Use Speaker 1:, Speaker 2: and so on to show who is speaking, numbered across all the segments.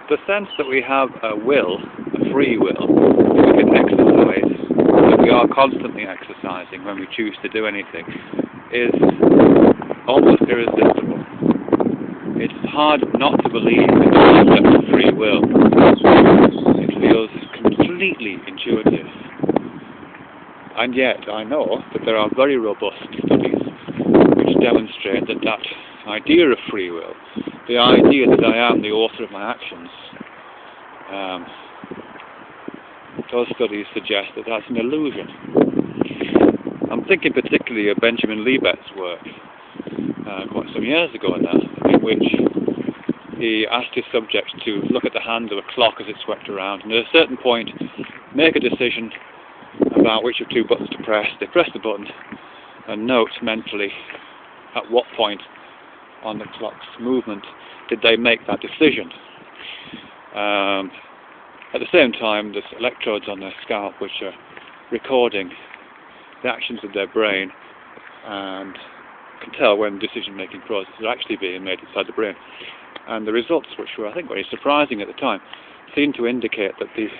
Speaker 1: the sense that we have a will, a free will, that we can exercise, that we are constantly exercising when we choose to do anything, is almost irresistible. It's hard not to believe in the concept of free will. It feels completely intuitive. And yet I know that there are very robust studies which demonstrate that that idea of free will, the idea that I am the author of my actions, those studies suggest that that's an illusion. I'm thinking particularly of Benjamin Libet's work, quite some years ago now, in which he asked his subjects to look at the hand of a clock as it swept around, and at a certain point make a decision about which of two buttons to press. They press the button and note mentally at what point on the clock's movement did they make that decision. At the same time, there's electrodes on their scalp which are recording the actions of their brain and can tell when decision-making processes are actually being made inside the brain. And the results, which were, I think, very surprising at the time, seem to indicate that the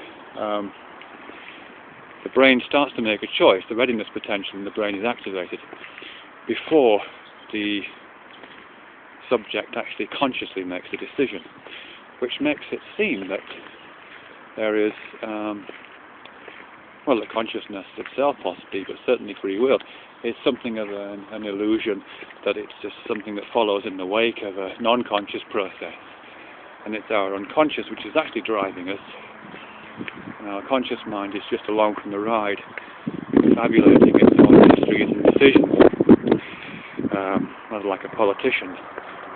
Speaker 1: brain starts to make a choice. The readiness potential in the brain is activated before the subject actually consciously makes the decision, which makes it seem that there is, well, the consciousness itself possibly, but certainly free will, is something of an illusion, that it's just something that follows in the wake of a non-conscious process. And it's our unconscious which is actually driving us. And our conscious mind is just along for the ride, fabulating its own histories and decisions. Rather like a politician,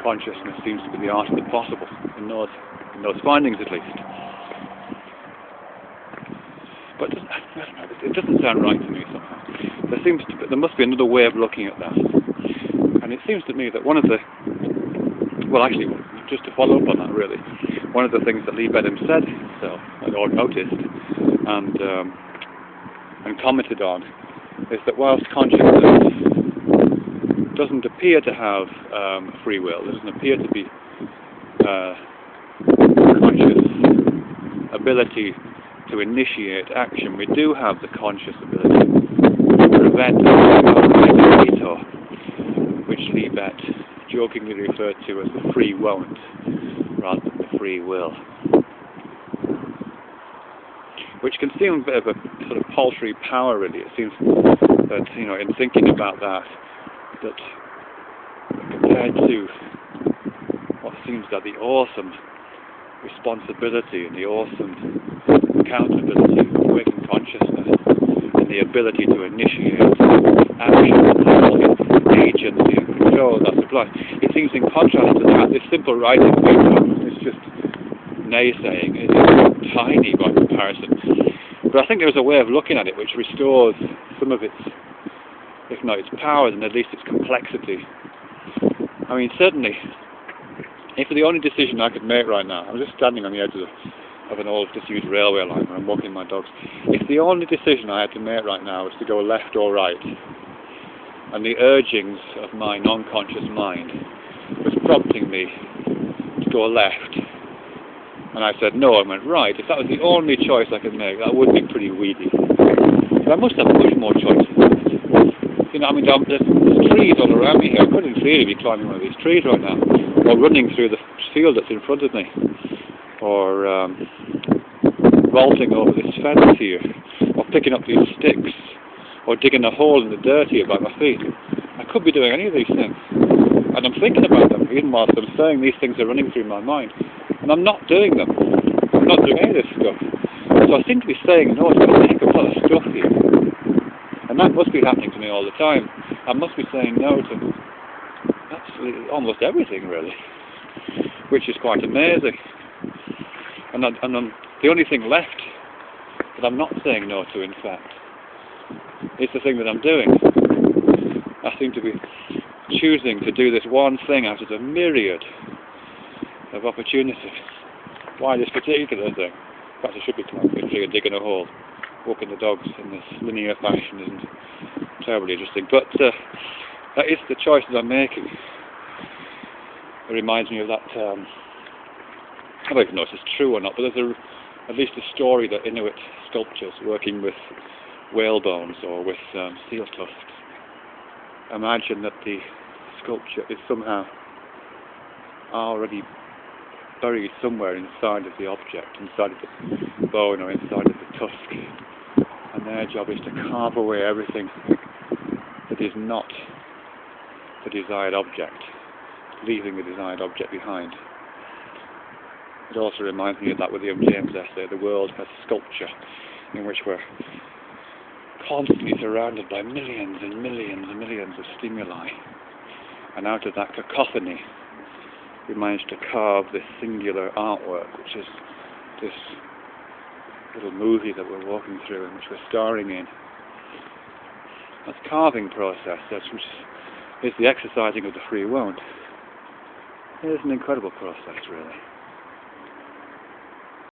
Speaker 1: consciousness seems to be the art of the possible, in those findings at least. But it doesn't sound right to me somehow. There must be another way of looking at that. And it seems to me that one of the, well actually, just to follow up on that really, one of the things that Libet said himself, or noticed, and commented on, is that whilst consciousness doesn't appear to have free will, there doesn't appear to be conscious ability to initiate action, we do have the conscious ability to prevent veto, which Libet jokingly referred to as the free won't rather than the free will, which can seem a bit of a sort of paltry power really. It seems that, you know, in thinking about that compared to what seems like the awesome responsibility and the awesome accountability of waking consciousness and the ability to initiate action and agency and control that applies. It seems in contrast to that, this simple writing veto is just naysaying. It is tiny by comparison. But I think there's a way of looking at it which restores some of its, if not its power, then at least its complexity. I mean, certainly, if the only decision I could make right now, I'm just standing on the edge of an old disused railway line where I'm walking my dogs, if the only decision I had to make right now was to go left or right, and the urgings of my non-conscious mind was prompting me to go left, and I said no, I went right, if that was the only choice I could make, that would be pretty weedy. But I must have much more choices. You know, I mean, there's trees all around me here. I couldn't really be climbing one of these trees right now, or running through the field that's in front of me, or vaulting over this fence here, or picking up these sticks, or digging a hole in the dirt here by my feet. I could be doing any of these things, and I'm thinking about them, even whilst I'm saying these things are running through my mind, and I'm not doing them. I'm not doing any of this stuff. So I seem to be saying no to a heck of a lot of stuff here. And that must be happening to me all the time. I must be saying no to absolutely almost everything, really, which is quite amazing. And the only thing left that I'm not saying no to, in fact, is the thing that I'm doing. I seem to be choosing to do this one thing out of the myriad of opportunities. Why this particular thing? Perhaps I should be climbing a tree and digging a hole. Walking the dogs in this linear fashion isn't terribly interesting, but that is the choice that I'm making. It reminds me of that I don't even know if it's true or not, but there's at least a story that Inuit sculptures working with whale bones or with seal tusks imagine that the sculpture is somehow already buried somewhere inside of the object, inside of the bone or inside of the tusk, and their job is to carve away everything that is not the desired object, leaving the desired object behind. It also reminds me of that William James essay, The World as Sculpture, in which we're constantly surrounded by millions and millions and millions of stimuli, and out of that cacophony we managed to carve this singular artwork, which is this little movie that we're walking through and which we're starring in. That carving process, which is the exercising of the free will. It is an incredible process, really.